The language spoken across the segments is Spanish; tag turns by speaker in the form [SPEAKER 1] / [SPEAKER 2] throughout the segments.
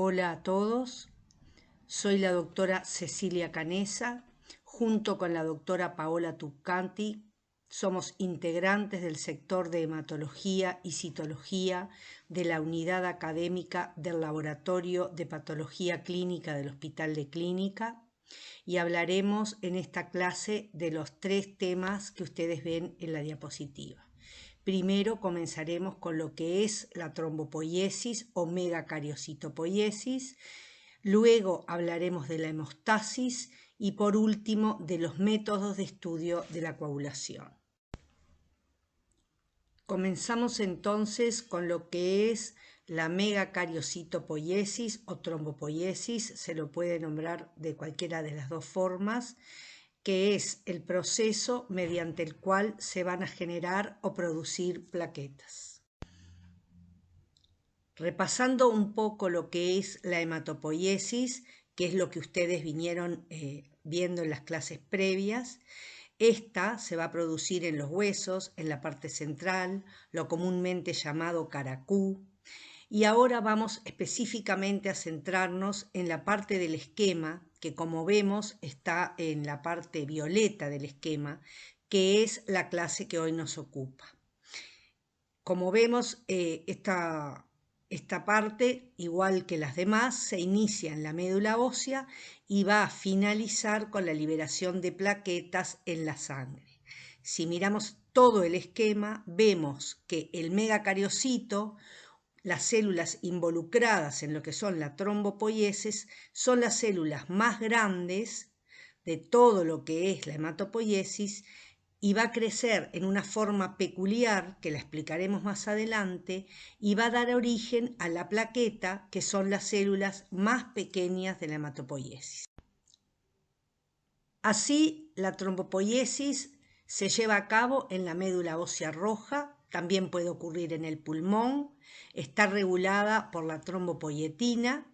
[SPEAKER 1] Hola a todos, soy la doctora Cecilia Canesa, junto con la doctora Paola Tuccanti, somos integrantes del sector de hematología y citología de la unidad académica del Laboratorio de Patología Clínica del Hospital de Clínica y hablaremos en esta clase de los 3 temas que ustedes ven en la diapositiva. Primero comenzaremos con lo que es la trombopoiesis o megacariocitopoiesis, luego hablaremos de la hemostasis y por último de los métodos de estudio de la coagulación. Comenzamos entonces con lo que es la megacariocitopoiesis o trombopoiesis, se lo puede nombrar de cualquiera de las dos formas, que es el proceso mediante el cual se van a generar o producir plaquetas. Repasando un poco lo que es la hematopoiesis, que es lo que ustedes vinieron viendo en las clases previas, esta se va a producir en los huesos, en la parte central, lo comúnmente llamado caracú, y ahora vamos específicamente a centrarnos en la parte del esquema, que como vemos está en la parte violeta del esquema, que es la clase que hoy nos ocupa. Como vemos, esta parte, igual que las demás, se inicia en la médula ósea y va a finalizar con la liberación de plaquetas en la sangre. Si miramos todo el esquema, vemos que el megacariocito, las células involucradas en lo que son la trombopoiesis, son las células más grandes de todo lo que es la hematopoiesis y va a crecer en una forma peculiar, que la explicaremos más adelante, y va a dar origen a la plaqueta, que son las células más pequeñas de la hematopoiesis. Así, la trombopoiesis se lleva a cabo en la médula ósea roja, también puede ocurrir en el pulmón, está regulada por la trombopoietina,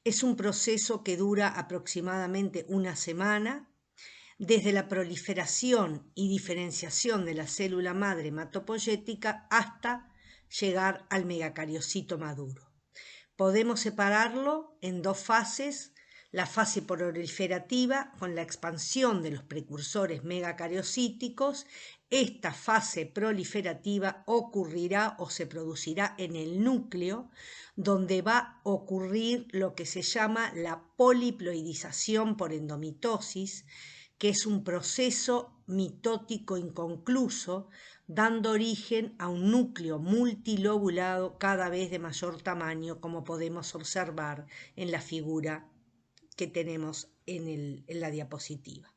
[SPEAKER 1] es un proceso que dura aproximadamente una semana, desde la proliferación y diferenciación de la célula madre hematopoyética hasta llegar al megacariocito maduro. Podemos separarlo en dos fases: la fase proliferativa con la expansión de los precursores megacariocíticos. Esta fase proliferativa ocurrirá o se producirá en el núcleo, donde va a ocurrir lo que se llama la poliploidización por endomitosis, que es un proceso mitótico inconcluso, dando origen a un núcleo multilobulado cada vez de mayor tamaño, como podemos observar en la figura que tenemos en la diapositiva.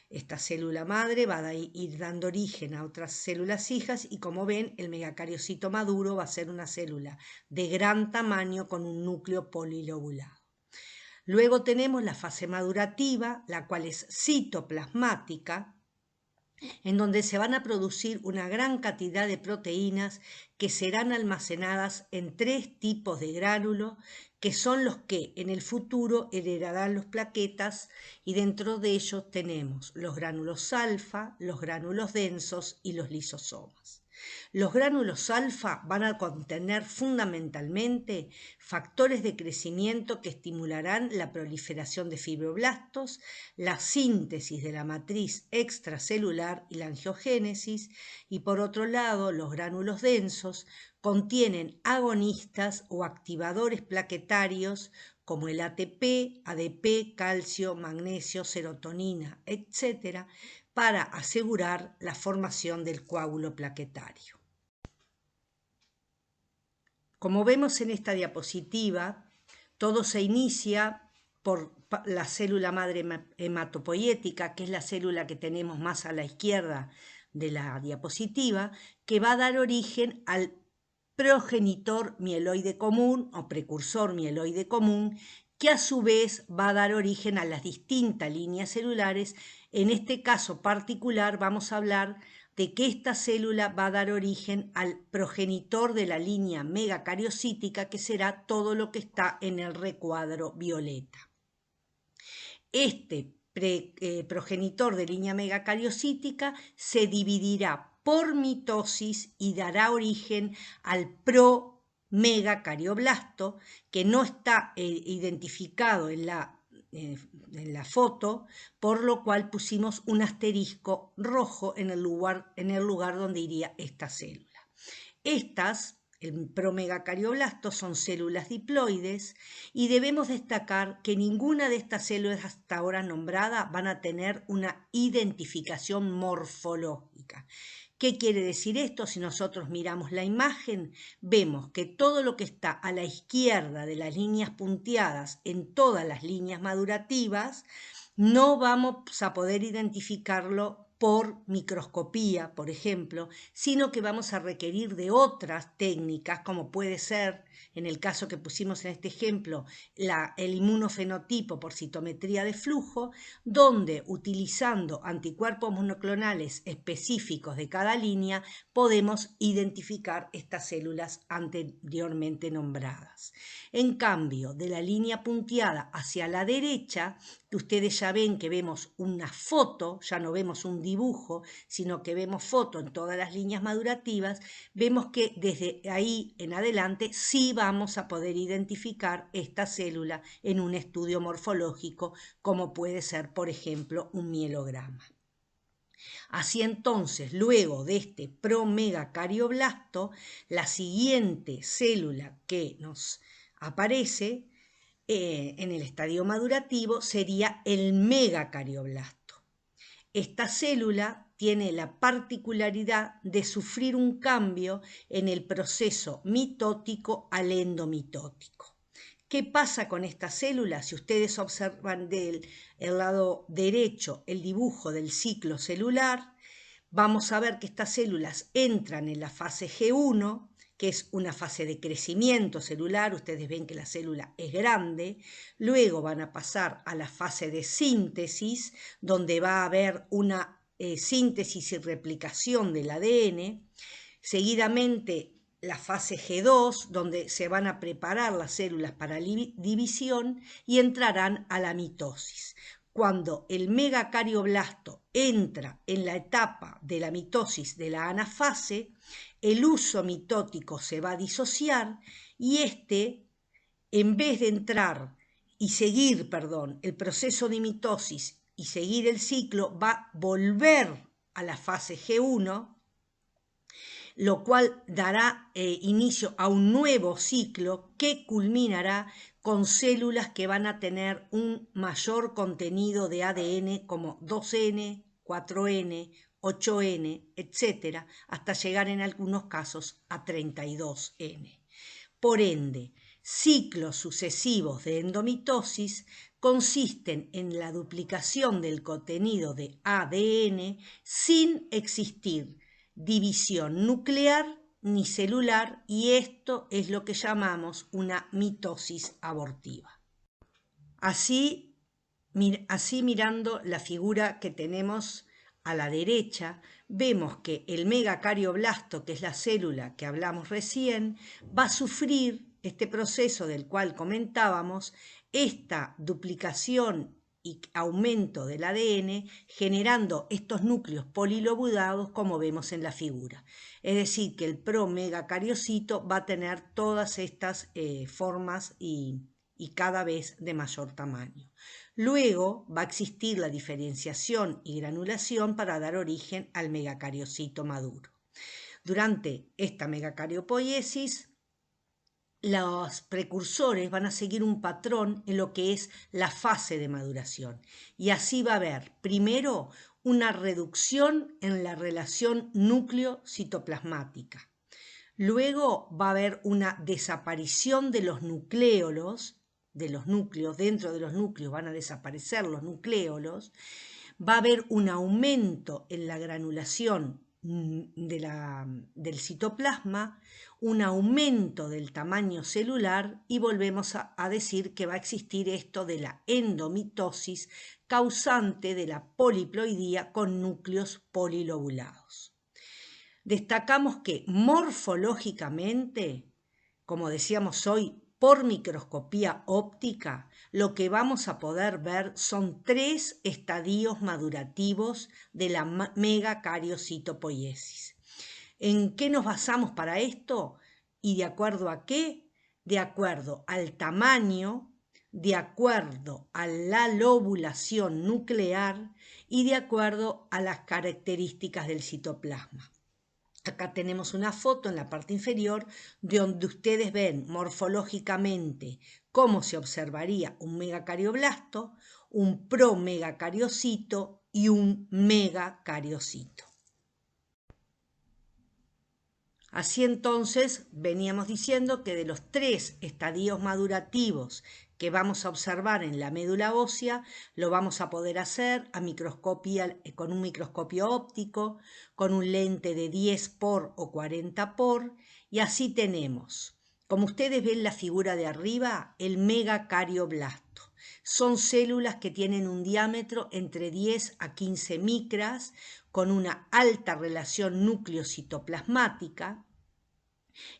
[SPEAKER 1] Esta célula madre va a ir dando origen a otras células hijas y, como ven, el megacariocito maduro va a ser una célula de gran tamaño con un núcleo polilobulado. Luego tenemos la fase madurativa, la cual es citoplasmática, en donde se van a producir una gran cantidad de proteínas que serán almacenadas en 3 tipos de gránulos, que son los que en el futuro heredarán las plaquetas, y dentro de ellos tenemos los gránulos alfa, los gránulos densos y los lisosomas. Los gránulos alfa van a contener fundamentalmente factores de crecimiento que estimularán la proliferación de fibroblastos, la síntesis de la matriz extracelular y la angiogénesis, y por otro lado los gránulos densos contienen agonistas o activadores plaquetarios como el ATP, ADP, calcio, magnesio, serotonina, etc., para asegurar la formación del coágulo plaquetario. Como vemos en esta diapositiva, todo se inicia por la célula madre hematopoyética, que es la célula que tenemos más a la izquierda de la diapositiva, que va a dar origen al progenitor mieloide común o precursor mieloide común, que a su vez va a dar origen a las distintas líneas celulares. En este caso particular vamos a hablar de que esta célula va a dar origen al progenitor de la línea megacariocítica, que será todo lo que está en el recuadro violeta. Este progenitor de línea megacariocítica se dividirá por mitosis y dará origen al megacardioblasto, que no está identificado en la foto, por lo cual pusimos un asterisco rojo en el lugar donde iría esta célula. Estas, el promegacardioblasto, son células diploides y debemos destacar que ninguna de estas células hasta ahora nombradas van a tener una identificación morfológica. ¿Qué quiere decir esto? Si nosotros miramos la imagen, vemos que todo lo que está a la izquierda de las líneas punteadas en todas las líneas madurativas, no vamos a poder identificarlo por microscopía, por ejemplo, sino que vamos a requerir de otras técnicas, como puede ser, en el caso que pusimos en este ejemplo, el inmunofenotipo por citometría de flujo, donde utilizando anticuerpos monoclonales específicos de cada línea, podemos identificar estas células anteriormente nombradas. En cambio, de la línea punteada hacia la derecha, que ustedes ya ven que vemos una foto, ya no vemos un dibujo, sino que vemos foto en todas las líneas madurativas, vemos que desde ahí en adelante sí vamos a poder identificar esta célula en un estudio morfológico, como puede ser, por ejemplo, un mielograma. Así entonces, luego de este promegacardioblasto, la siguiente célula que nos aparece en el estadio madurativo sería el megacardioblasto. Esta célula tiene la particularidad de sufrir un cambio en el proceso mitótico al endomitótico. ¿Qué pasa con esta célula? Si ustedes observan del lado derecho el dibujo del ciclo celular, vamos a ver que estas células entran en la fase G1, que es una fase de crecimiento celular. Ustedes ven que la célula es grande. Luego van a pasar a la fase de síntesis, donde va a haber una síntesis y replicación del ADN. Seguidamente, la fase G2, donde se van a preparar las células para división y entrarán a la mitosis. Cuando el megacardioblasto entra en la etapa de la mitosis de la anafase, el uso mitótico se va a disociar y en vez de entrar y seguir, el proceso de mitosis y seguir el ciclo, va a volver a la fase G1, lo cual dará inicio a un nuevo ciclo que culminará con células que van a tener un mayor contenido de ADN como 2N, 4N, 8N, etc., hasta llegar en algunos casos a 32N. Por ende, ciclos sucesivos de endomitosis consisten en la duplicación del contenido de ADN sin existir división nuclear ni celular, y esto es lo que llamamos una mitosis abortiva. Así mirando la figura que tenemos a la derecha, vemos que el megacardioblasto, que es la célula que hablamos recién, va a sufrir este proceso del cual comentábamos, esta duplicación y aumento del ADN, generando estos núcleos polilobulados como vemos en la figura. Es decir, que el promegacariocito va a tener todas estas formas y cada vez de mayor tamaño. Luego va a existir la diferenciación y granulación para dar origen al megacariocito maduro. Durante esta megacariopoiesis, los precursores van a seguir un patrón en lo que es la fase de maduración. Y así va a haber, primero, una reducción en la relación núcleo-citoplasmática. Luego va a haber una desaparición de los núcleos, dentro de los núcleos van a desaparecer los nucleolos, va a haber un aumento en la granulación del citoplasma, un aumento del tamaño celular y volvemos a decir que va a existir esto de la endomitosis causante de la poliploidía con núcleos polilobulados. Destacamos que morfológicamente, como decíamos hoy, por microscopía óptica, lo que vamos a poder ver son 3 estadios madurativos de la megacariocitopoiesis. ¿En qué nos basamos para esto? ¿Y de acuerdo a qué? De acuerdo al tamaño, de acuerdo a la lobulación nuclear y de acuerdo a las características del citoplasma. Acá tenemos una foto en la parte inferior donde ustedes ven morfológicamente cómo se observaría un megacarioblasto, un promegacariocito y un megacariocito. Así entonces veníamos diciendo que de los 3 estadios madurativos que vamos a observar en la médula ósea, lo vamos a poder hacer con un microscopio óptico, con un lente de 10 por o 40 por, y así tenemos, como ustedes ven la figura de arriba, el megacarioblasto. Son células que tienen un diámetro entre 10 a 15 micras, con una alta relación núcleo-citoplasmática.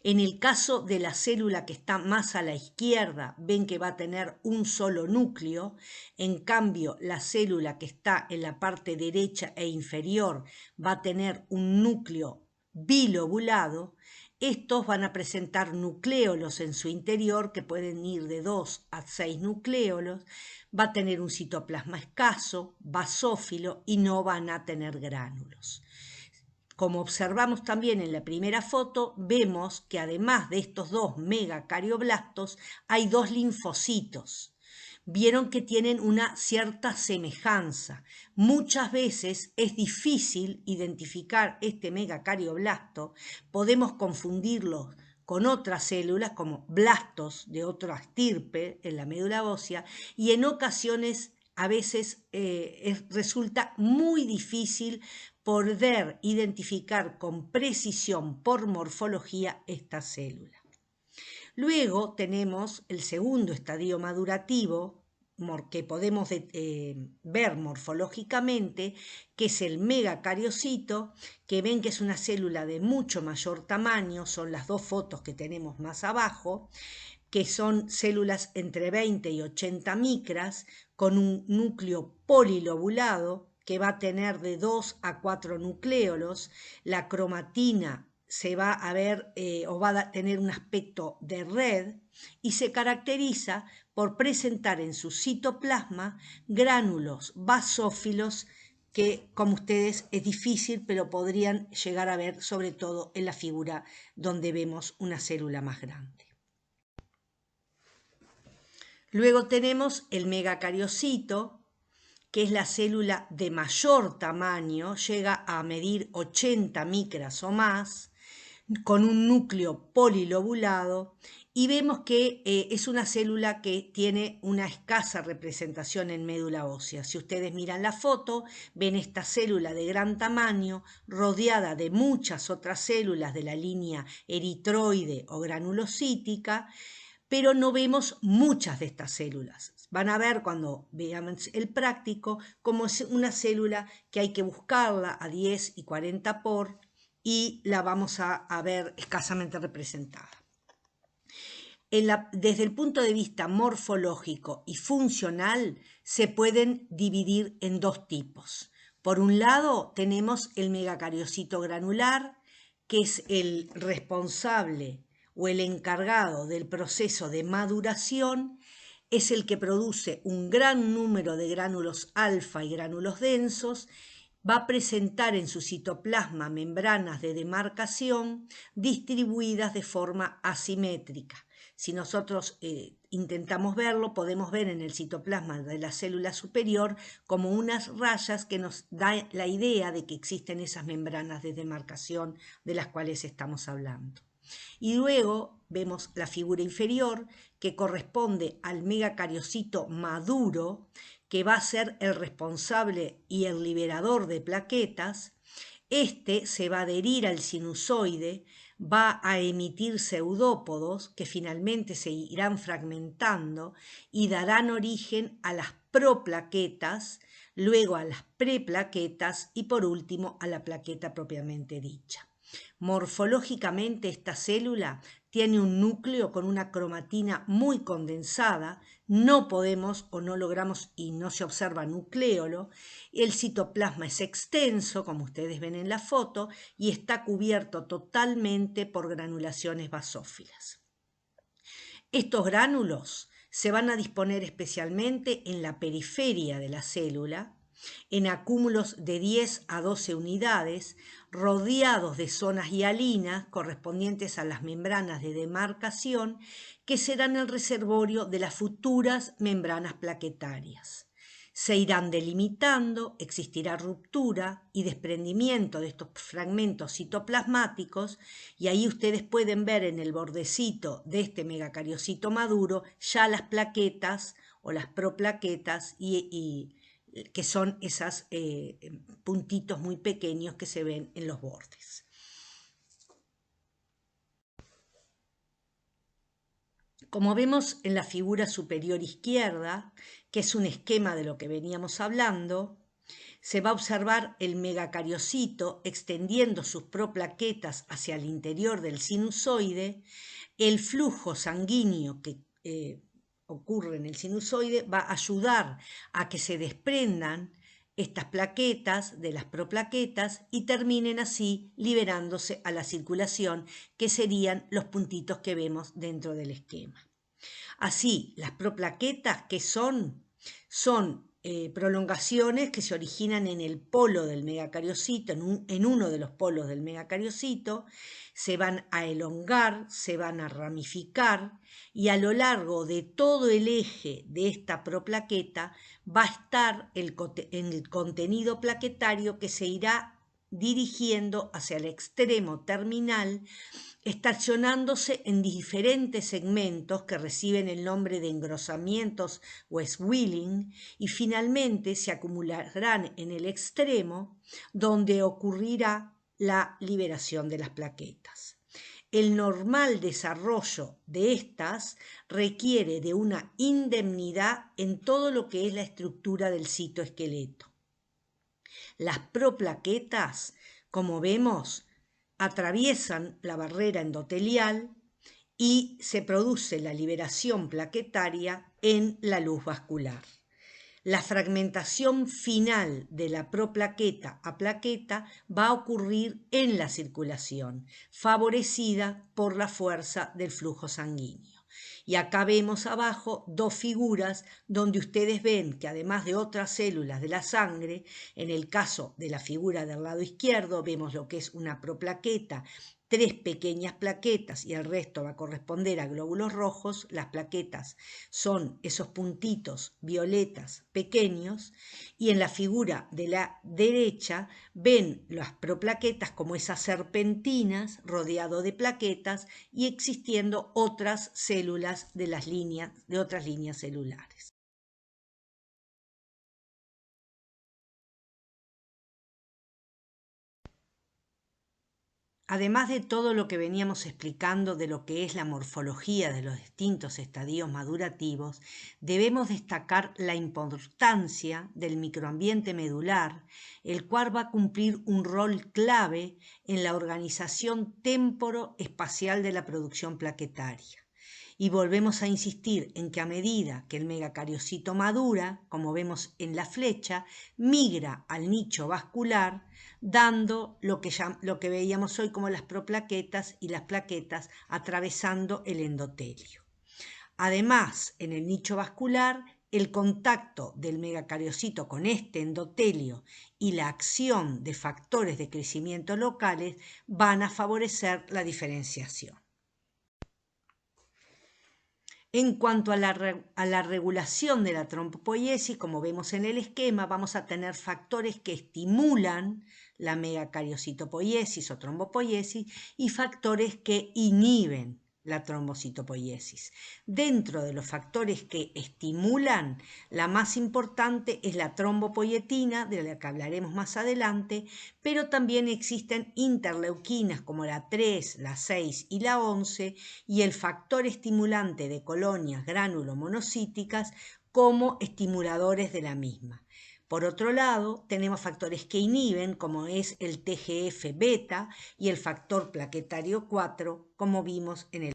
[SPEAKER 1] En el caso de la célula que está más a la izquierda, ven que va a tener un solo núcleo. En cambio, la célula que está en la parte derecha e inferior va a tener un núcleo bilobulado. Estos van a presentar nucléolos en su interior, que pueden ir de 2 a 6 nucléolos. Va a tener un citoplasma escaso, basófilo, y no van a tener gránulos. Como observamos también en la primera foto, vemos que además de estos 2 megacarioblastos, hay 2 linfocitos. Vieron que tienen una cierta semejanza. Muchas veces es difícil identificar este megacarioblasto. Podemos confundirlo con otras células como blastos de otra estirpe en la médula ósea, y en ocasiones a veces resulta muy difícil poder identificar con precisión por morfología esta célula. Luego tenemos el segundo estadio madurativo que podemos ver morfológicamente, que es el megacariocito, que ven que es una célula de mucho mayor tamaño, son las 2 fotos que tenemos más abajo, que son células entre 20 y 80 micras, con un núcleo polilobulado, que va a tener de 2 a 4 nucléolos. La cromatina se va a ver o va a tener un aspecto de red y se caracteriza por presentar en su citoplasma gránulos basófilos que, como ustedes, es difícil, pero podrían llegar a ver sobre todo en la figura donde vemos una célula más grande. Luego tenemos el megacariocito, que es la célula de mayor tamaño, llega a medir 80 micras o más, con un núcleo polilobulado, y vemos que es una célula que tiene una escasa representación en médula ósea. Si ustedes miran la foto, ven esta célula de gran tamaño rodeada de muchas otras células de la línea eritroide o granulocítica, pero no vemos muchas de estas células. Van a ver cuando veamos el práctico como es una célula que hay que buscarla a 10 y 40 por, y la vamos a ver escasamente representada. Desde el punto de vista morfológico y funcional, se pueden dividir en 2 tipos. Por un lado tenemos el megacariocito granular, que es el responsable o el encargado del proceso de maduración, es el que produce un gran número de gránulos alfa y gránulos densos. Va a presentar en su citoplasma membranas de demarcación distribuidas de forma asimétrica. Si nosotros intentamos verlo, podemos ver en el citoplasma de la célula superior como unas rayas que nos da la idea de que existen esas membranas de demarcación de las cuales estamos hablando. Y luego vemos la figura inferior, que corresponde al megacariocito maduro, que va a ser el responsable y el liberador de plaquetas. Este se va a adherir al sinusoide, va a emitir pseudópodos que finalmente se irán fragmentando y darán origen a las proplaquetas, luego a las preplaquetas y por último a la plaqueta propiamente dicha. Morfológicamente esta célula tiene un núcleo con una cromatina muy condensada, no podemos o no logramos y no se observa nucleolo, el citoplasma es extenso, como ustedes ven en la foto, y está cubierto totalmente por granulaciones basófilas. Estos gránulos se van a disponer especialmente en la periferia de la célula, en acúmulos de 10 a 12 unidades, rodeados de zonas hialinas correspondientes a las membranas de demarcación, que serán el reservorio de las futuras membranas plaquetarias. Se irán delimitando, existirá ruptura y desprendimiento de estos fragmentos citoplasmáticos, y ahí ustedes pueden ver en el bordecito de este megacariocito maduro ya las plaquetas o las proplaquetas que son esos puntitos muy pequeños que se ven en los bordes. Como vemos en la figura superior izquierda, que es un esquema de lo que veníamos hablando, se va a observar el megacariocito extendiendo sus proplaquetas hacia el interior del sinusoide. El flujo sanguíneo que ocurre en el sinusoide va a ayudar a que se desprendan estas plaquetas de las proplaquetas y terminen así liberándose a la circulación, que serían los puntitos que vemos dentro del esquema. Así, las proplaquetas, ¿qué son? Son prolongaciones que se originan en el polo del megacariocito, en uno de los polos del megacariocito, se van a elongar, se van a ramificar, y a lo largo de todo el eje de esta proplaqueta va a estar el contenido plaquetario que se irá dirigiendo hacia el extremo terminal, estacionándose en diferentes segmentos que reciben el nombre de engrosamientos o swelling, y finalmente se acumularán en el extremo, donde ocurrirá la liberación de las plaquetas. El normal desarrollo de estas requiere de una indemnidad en todo lo que es la estructura del citoesqueleto. Las proplaquetas, como vemos, atraviesan la barrera endotelial y se produce la liberación plaquetaria en la luz vascular. La fragmentación final de la proplaqueta a plaqueta va a ocurrir en la circulación, favorecida por la fuerza del flujo sanguíneo. Y acá vemos abajo dos figuras donde ustedes ven que además de otras células de la sangre, en el caso de la figura del lado izquierdo vemos lo que es una proplaqueta, 3 pequeñas plaquetas y el resto va a corresponder a glóbulos rojos. Las plaquetas son esos puntitos violetas pequeños, y en la figura de la derecha ven las proplaquetas como esas serpentinas rodeado de plaquetas y existiendo otras células de otras líneas celulares. Además de todo lo que veníamos explicando de lo que es la morfología de los distintos estadios madurativos, debemos destacar la importancia del microambiente medular, el cual va a cumplir un rol clave en la organización temporo-espacial de la producción plaquetaria. Y volvemos a insistir en que a medida que el megacariocito madura, como vemos en la flecha, migra al nicho vascular, dando lo que veíamos hoy como las proplaquetas y las plaquetas atravesando el endotelio. Además, en el nicho vascular, el contacto del megacariocito con este endotelio y la acción de factores de crecimiento locales van a favorecer la diferenciación. En cuanto a la regulación de la trombopoiesis, como vemos en el esquema, vamos a tener factores que estimulan la megacariocitopoiesis o trombopoiesis y factores que inhiben la trombocitopoiesis. Dentro de los factores que estimulan, la más importante es la trombopoietina, de la que hablaremos más adelante, pero también existen interleuquinas como la 3, la 6 y la 11, y el factor estimulante de colonias gránulo-monocíticas como estimuladores de la misma. Por otro lado, tenemos factores que inhiben, como es el TGF-beta y el factor plaquetario 4, como vimos en el...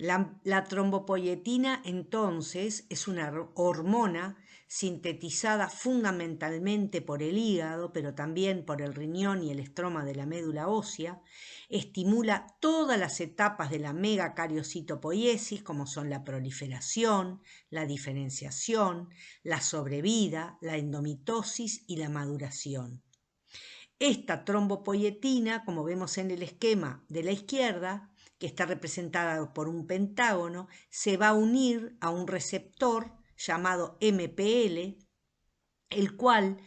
[SPEAKER 1] La trombopoyetina, entonces, es una hormona sintetizada fundamentalmente por el hígado, pero también por el riñón y el estroma de la médula ósea. Estimula todas las etapas de la megacariocitopoiesis, como son la proliferación, la diferenciación, la sobrevida, la endomitosis y la maduración. Esta trombopoyetina, como vemos en el esquema de la izquierda, que está representada por un pentágono, se va a unir a un receptor llamado MPL, el cual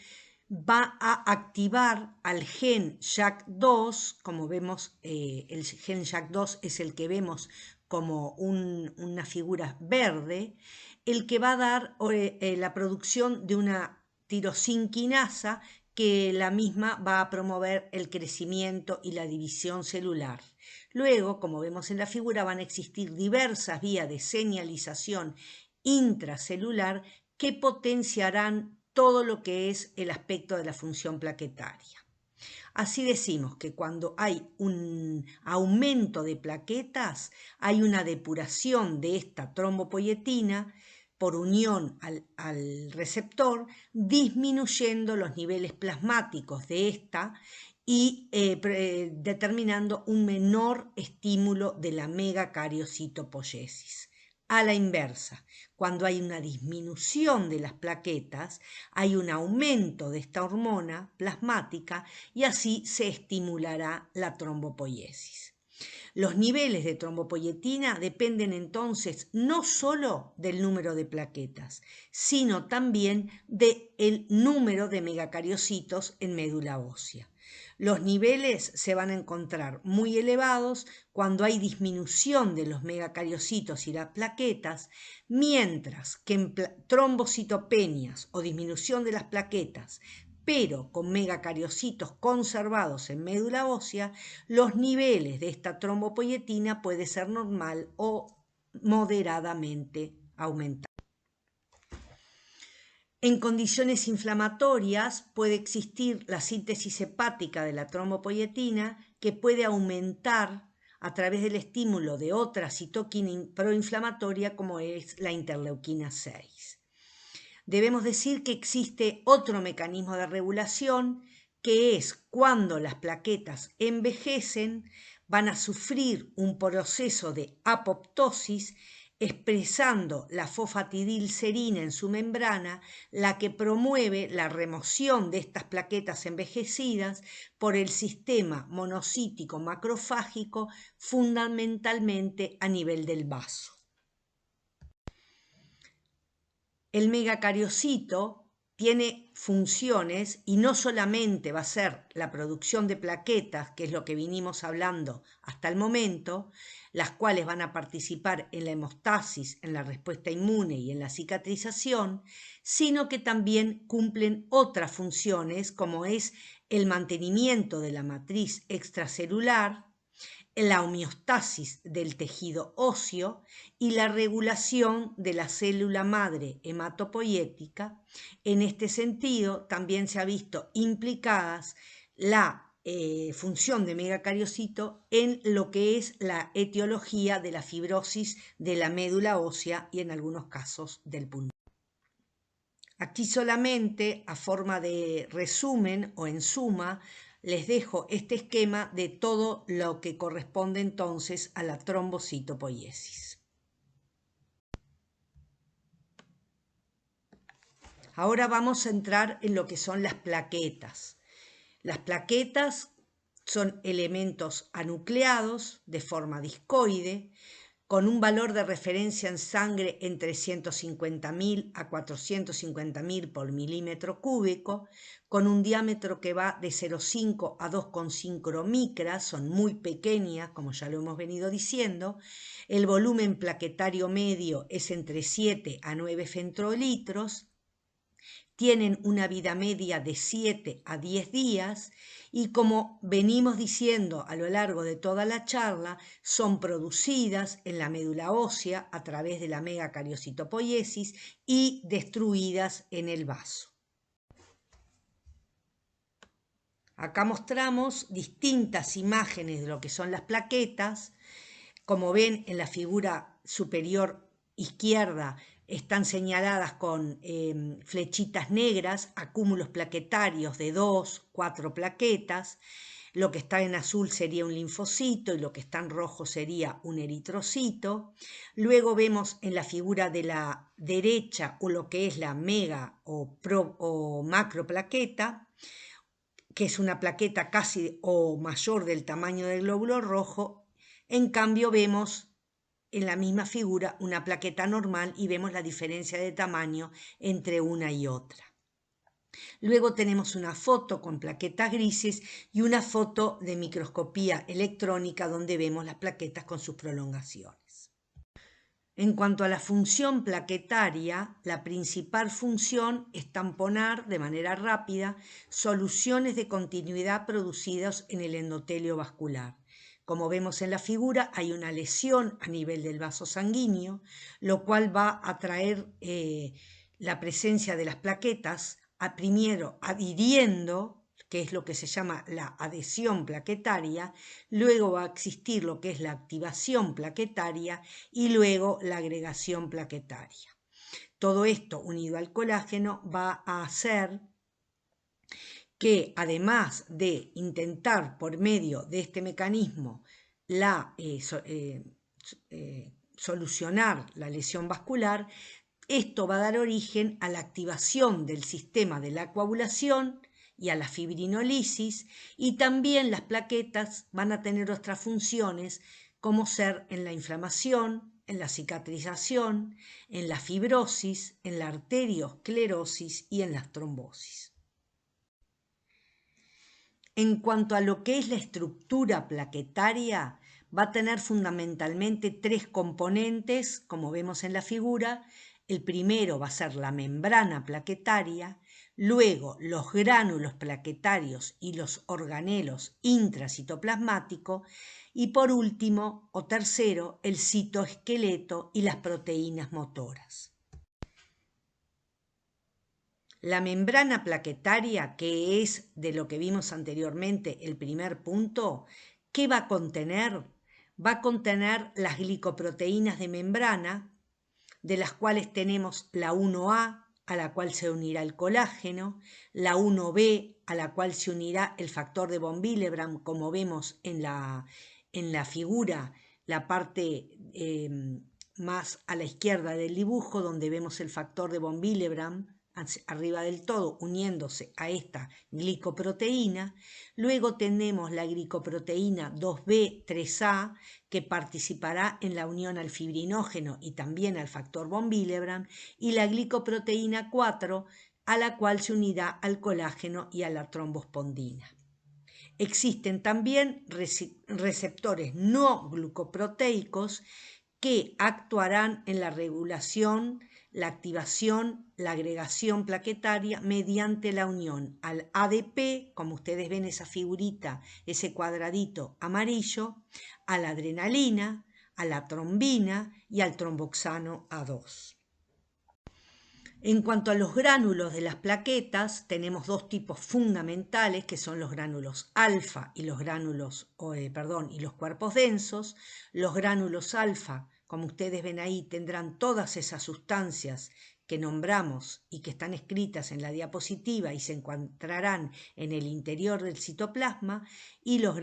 [SPEAKER 1] va a activar al gen JAK2, como vemos, el gen JAK2 es el que vemos como una figura verde, el que va a dar la producción de una tirosinquinasa que la misma va a promover el crecimiento y la división celular. Luego, como vemos en la figura, van a existir diversas vías de señalización intracelular que potenciarán todo lo que es el aspecto de la función plaquetaria. Así decimos que cuando hay un aumento de plaquetas, hay una depuración de esta trombopoyetina por unión al receptor, disminuyendo los niveles plasmáticos de esta y determinando un menor estímulo de la megacariocitopoiesis. A la inversa, cuando hay una disminución de las plaquetas, hay un aumento de esta hormona plasmática y así se estimulará la trombopoiesis. Los niveles de trombopoyetina dependen entonces no solo del número de plaquetas, sino también del número de megacariocitos en médula ósea. Los niveles se van a encontrar muy elevados cuando hay disminución de los megacariocitos y las plaquetas, mientras que en trombocitopenias o disminución de las plaquetas, pero con megacariocitos conservados en médula ósea, los niveles de esta trombopoyetina puede ser normal o moderadamente aumentado. En condiciones inflamatorias puede existir la síntesis hepática de la trombopoyetina que puede aumentar a través del estímulo de otra citoquina proinflamatoria como es la interleuquina 6. Debemos decir que existe otro mecanismo de regulación que es cuando las plaquetas envejecen, van a sufrir un proceso de apoptosis expresando la fosfatidilcerina en su membrana, la que promueve la remoción de estas plaquetas envejecidas por el sistema monocítico macrofágico, fundamentalmente a nivel del vaso. El megacariocito tiene funciones y no solamente va a ser la producción de plaquetas, que es lo que vinimos hablando hasta el momento, las cuales van a participar en la hemostasis, en la respuesta inmune y en la cicatrización, sino que también cumplen otras funciones como es el mantenimiento de la matriz extracelular, la homeostasis del tejido óseo y la regulación de la célula madre hematopoyética. En este sentido, también se ha visto implicadas la función de megacariocito en lo que es la etiología de la fibrosis de la médula ósea y en algunos casos del pulmón. Aquí solamente, a forma de resumen o en suma, les dejo este esquema de todo lo que corresponde entonces a la trombocitopoiesis. Ahora vamos a entrar en lo que son las plaquetas. Las plaquetas son elementos anucleados de forma discoide, con un valor de referencia en sangre entre 150.000 a 450.000 por milímetro cúbico, con un diámetro que va de 0,5 a 2,5 micras, son muy pequeñas, como ya lo hemos venido diciendo. El volumen plaquetario medio es entre 7 a 9 femtolitros. tienen una vida media de 7 a 10 días y, como venimos diciendo a lo largo de toda la charla, son producidas en la médula ósea a través de la megacariocitopoiesis y destruidas en el vaso. Acá mostramos distintas imágenes de lo que son las plaquetas. Como ven, en la figura superior izquierda están señaladas con flechitas negras, acúmulos plaquetarios de 2, 4 plaquetas. Lo que está en azul sería un linfocito y lo que está en rojo sería un eritrocito. Luego vemos en la figura de la derecha o lo que es la mega o macroplaqueta, que es una plaqueta casi o mayor del tamaño del glóbulo rojo. En cambio vemos en la misma figura una plaqueta normal y vemos la diferencia de tamaño entre una y otra. Luego tenemos una foto con plaquetas grises y una foto de microscopía electrónica donde vemos las plaquetas con sus prolongaciones. En cuanto a la función plaquetaria, la principal función es tamponar de manera rápida soluciones de continuidad producidas en el endotelio vascular. Como vemos en la figura, hay una lesión a nivel del vaso sanguíneo, lo cual va a traer la presencia de las plaquetas, primero adhiriendo, que es lo que se llama la adhesión plaquetaria, luego va a existir lo que es la activación plaquetaria y luego la agregación plaquetaria. Todo esto unido al colágeno va a hacer que, además de intentar por medio de este mecanismo solucionar la lesión vascular, esto va a dar origen a la activación del sistema de la coagulación y a la fibrinolisis, y también las plaquetas van a tener otras funciones como ser en la inflamación, en la cicatrización, en la fibrosis, en la arteriosclerosis y en las trombosis. En cuanto a lo que es la estructura plaquetaria, va a tener fundamentalmente 3 componentes, como vemos en la figura. El primero va a ser la membrana plaquetaria, luego los gránulos plaquetarios y los organelos intracitoplasmáticos, y por último o tercero, el citoesqueleto y las proteínas motoras. La membrana plaquetaria, que es de lo que vimos anteriormente el primer punto, ¿qué va a contener? Va a contener las glicoproteínas de membrana, de las cuales tenemos la 1A, a la cual se unirá el colágeno, la 1B, a la cual se unirá el factor de von Willebrand, como vemos en la figura, la parte más a la izquierda del dibujo, donde vemos el factor de von Willebrand arriba del todo uniéndose a esta glicoproteína. Luego tenemos la glicoproteína 2B3A, que participará en la unión al fibrinógeno y también al factor von Willebrand, y la glicoproteína 4, a la cual se unirá al colágeno y a la trombospondina. Existen también receptores no glucoproteicos que actuarán en la regulación, la activación, la agregación plaquetaria mediante la unión al ADP, como ustedes ven esa figurita, ese cuadradito amarillo, a la adrenalina, a la trombina y al tromboxano A2. En cuanto a los gránulos de las plaquetas, tenemos 2 tipos fundamentales, que son los gránulos alfa y los y los cuerpos densos. Los gránulos alfa, como ustedes ven ahí, tendrán todas esas sustancias que nombramos y que están escritas en la diapositiva y se encontrarán en el interior del citoplasma, y los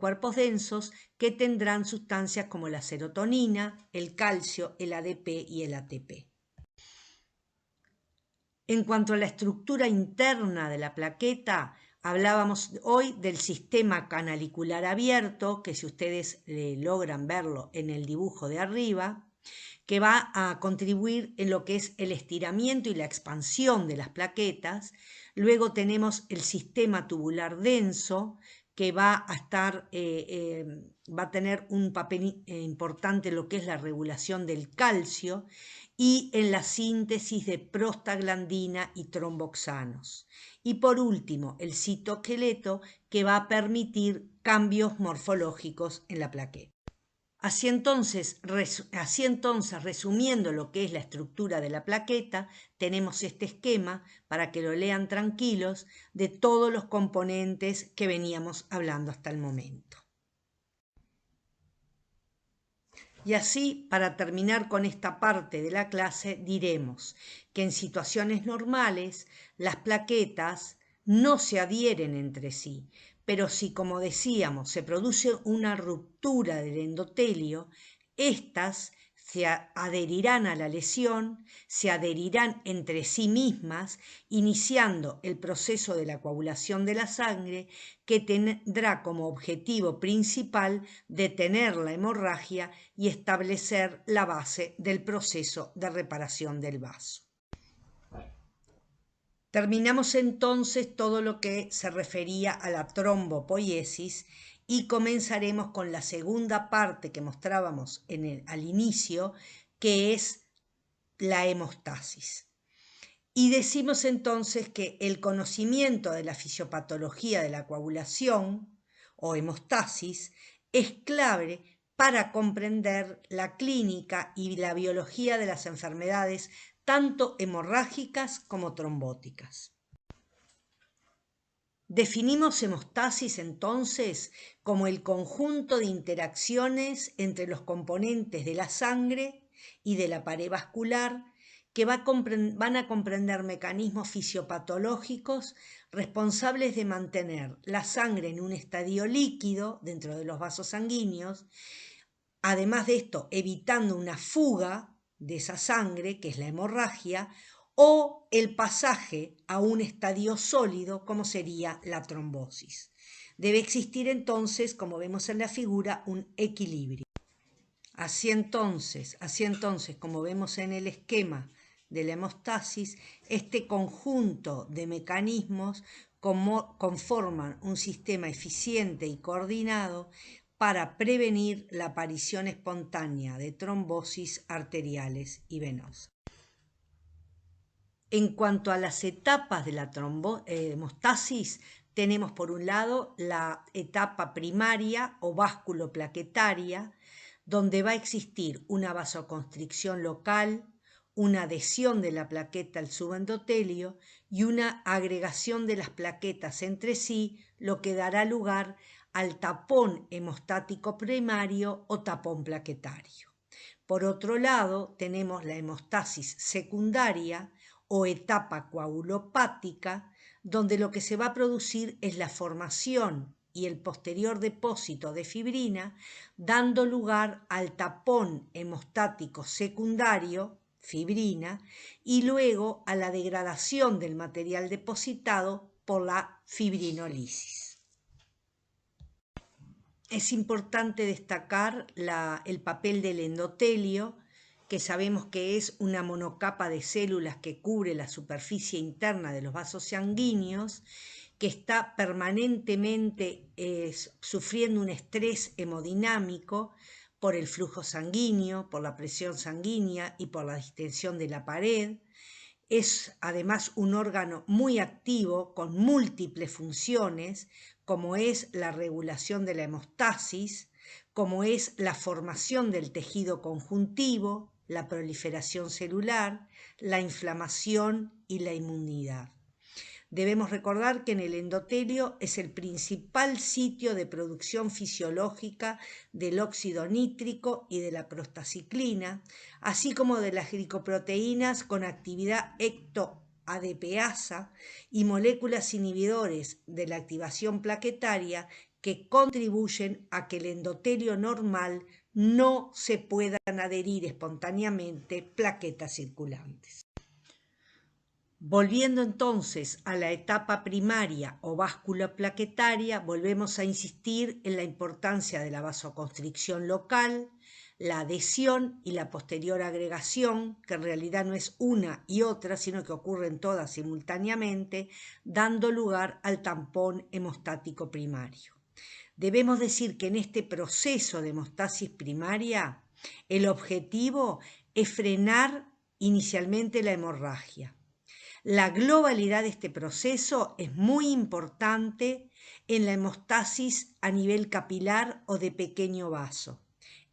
[SPEAKER 1] cuerpos densos, que tendrán sustancias como la serotonina, el calcio, el ADP y el ATP. En cuanto a la estructura interna de la plaqueta, hablábamos hoy del sistema canalicular abierto, que si ustedes logran verlo en el dibujo de arriba, que va a contribuir en lo que es el estiramiento y la expansión de las plaquetas. Luego tenemos el sistema tubular denso, que va a tener un papel importante en lo que es la regulación del calcio y en la síntesis de prostaglandina y tromboxanos. Y por último, el citoesqueleto, que va a permitir cambios morfológicos en la plaqueta. Así entonces, resumiendo lo que es la estructura de la plaqueta, tenemos este esquema, para que lo lean tranquilos, de todos los componentes que veníamos hablando hasta el momento. Y así, para terminar con esta parte de la clase, diremos que en situaciones normales las plaquetas no se adhieren entre sí, pero si, como decíamos, se produce una ruptura del endotelio, estas se adherirán a la lesión, se adherirán entre sí mismas, iniciando el proceso de la coagulación de la sangre, que tendrá como objetivo principal detener la hemorragia y establecer la base del proceso de reparación del vaso. Terminamos entonces todo lo que se refería a la trombopoiesis y comenzaremos con la segunda parte que mostrábamos al inicio, que es la hemostasis. Y decimos entonces que el conocimiento de la fisiopatología de la coagulación o hemostasis es clave para comprender la clínica y la biología de las enfermedades tanto hemorrágicas como trombóticas. Definimos hemostasis entonces como el conjunto de interacciones entre los componentes de la sangre y de la pared vascular que van a comprender mecanismos fisiopatológicos responsables de mantener la sangre en un estadio líquido dentro de los vasos sanguíneos, además de esto evitando una fuga de esa sangre, que es la hemorragia, o el pasaje a un estadio sólido, como sería la trombosis. Debe existir entonces, como vemos en la figura, un equilibrio. Así entonces, como vemos en el esquema de la hemostasis, este conjunto de mecanismos conforman un sistema eficiente y coordinado para prevenir la aparición espontánea de trombosis arteriales y venosas. En cuanto a las etapas de la hemostasis, tenemos por un lado la etapa primaria o básculo-plaquetaria, donde va a existir una vasoconstricción local, una adhesión de la plaqueta al subendotelio y una agregación de las plaquetas entre sí, lo que dará lugar al tapón hemostático primario o tapón plaquetario. Por otro lado, tenemos la hemostasis secundaria o etapa coagulopática, donde lo que se va a producir es la formación y el posterior depósito de fibrina, dando lugar al tapón hemostático secundario, fibrina, y luego a la degradación del material depositado por la fibrinolisis. Es importante destacar el papel del endotelio, que sabemos que es una monocapa de células que cubre la superficie interna de los vasos sanguíneos, que está permanentemente sufriendo un estrés hemodinámico por el flujo sanguíneo, por la presión sanguínea y por la distensión de la pared. Es además un órgano muy activo con múltiples funciones, como es la regulación de la hemostasis, como es la formación del tejido conjuntivo, la proliferación celular, la inflamación y la inmunidad. Debemos recordar que en el endotelio es el principal sitio de producción fisiológica del óxido nítrico y de la prostaciclina, así como de las glicoproteínas con actividad ectoadipasa y moléculas inhibidores de la activación plaquetaria que contribuyen a que el endotelio normal no se puedan adherir espontáneamente plaquetas circulantes. Volviendo entonces a la etapa primaria o báscula plaquetaria, volvemos a insistir en la importancia de la vasoconstricción local, la adhesión y la posterior agregación, que en realidad no es una y otra, sino que ocurren todas simultáneamente, dando lugar al tampón hemostático primario. Debemos decir que en este proceso de hemostasis primaria, el objetivo es frenar inicialmente la hemorragia. La globalidad de este proceso es muy importante en la hemostasis a nivel capilar o de pequeño vaso.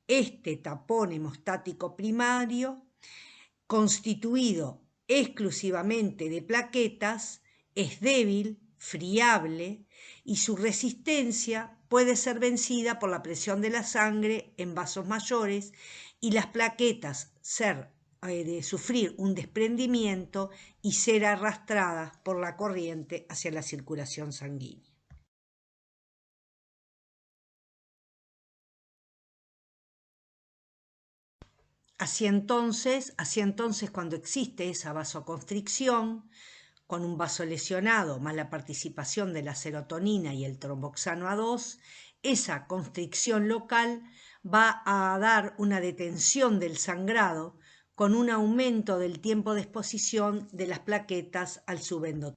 [SPEAKER 1] Este tapón hemostático primario, constituido exclusivamente de plaquetas, es débil, friable y su resistencia puede ser vencida por la presión de la sangre en vasos mayores y las plaquetas de sufrir un desprendimiento y ser arrastradas por la corriente hacia la circulación sanguínea. Así entonces, cuando existe esa vasoconstricción, con un vaso lesionado más la participación de la serotonina y el tromboxano A2, esa constricción local va a dar una detención del sangrado con un aumento del tiempo de exposición de las plaquetas al subendotelio.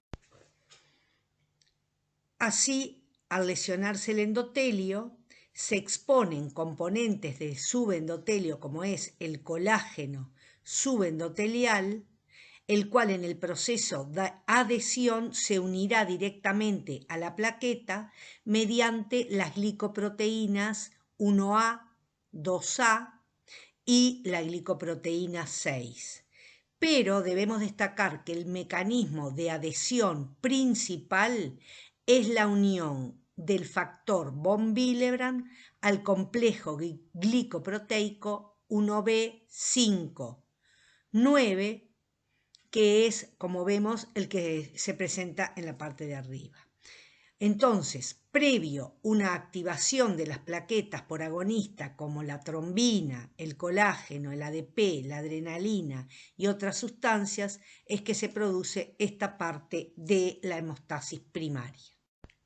[SPEAKER 1] Así, al lesionarse el endotelio, se exponen componentes del subendotelio como es el colágeno subendotelial, el cual en el proceso de adhesión se unirá directamente a la plaqueta mediante las glicoproteínas 1A, 2A y la glicoproteína 6. Pero debemos destacar que el mecanismo de adhesión principal es la unión del factor von Willebrand al complejo glicoproteico 1B5, 9, que es, como vemos, el que se presenta en la parte de arriba. Entonces, previo una activación de las plaquetas por agonistas como la trombina, el colágeno, el ADP, la adrenalina y otras sustancias, es que se produce esta parte de la hemostasis primaria.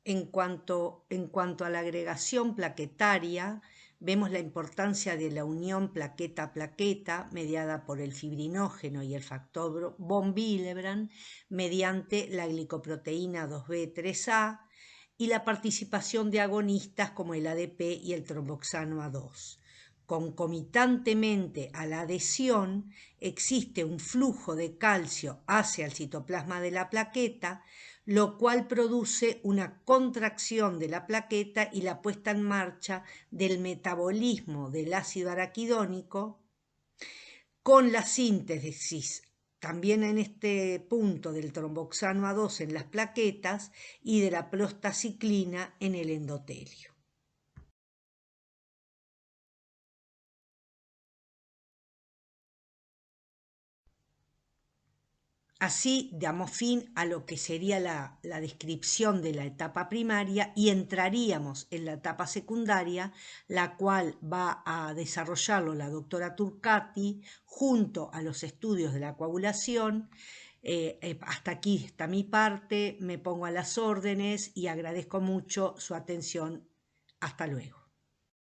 [SPEAKER 1] En cuanto a la agregación plaquetaria, vemos la importancia de la unión plaqueta-plaqueta mediada por el fibrinógeno y el factor von Willebrand mediante la glicoproteína 2B3A y la participación de agonistas como el ADP y el tromboxano A2. Concomitantemente a la adhesión existe un flujo de calcio hacia el citoplasma de la plaqueta, lo cual produce una contracción de la plaqueta y la puesta en marcha del metabolismo del ácido araquidónico con la síntesis también en este punto del tromboxano A2 en las plaquetas y de la prostaciclina en el endotelio. Así damos fin a lo que sería la descripción de la etapa primaria y entraríamos en la etapa secundaria, la cual va a desarrollarlo la doctora Turcati junto a los estudios de la coagulación. Hasta aquí está mi parte, me pongo a las órdenes y agradezco mucho su atención. Hasta luego.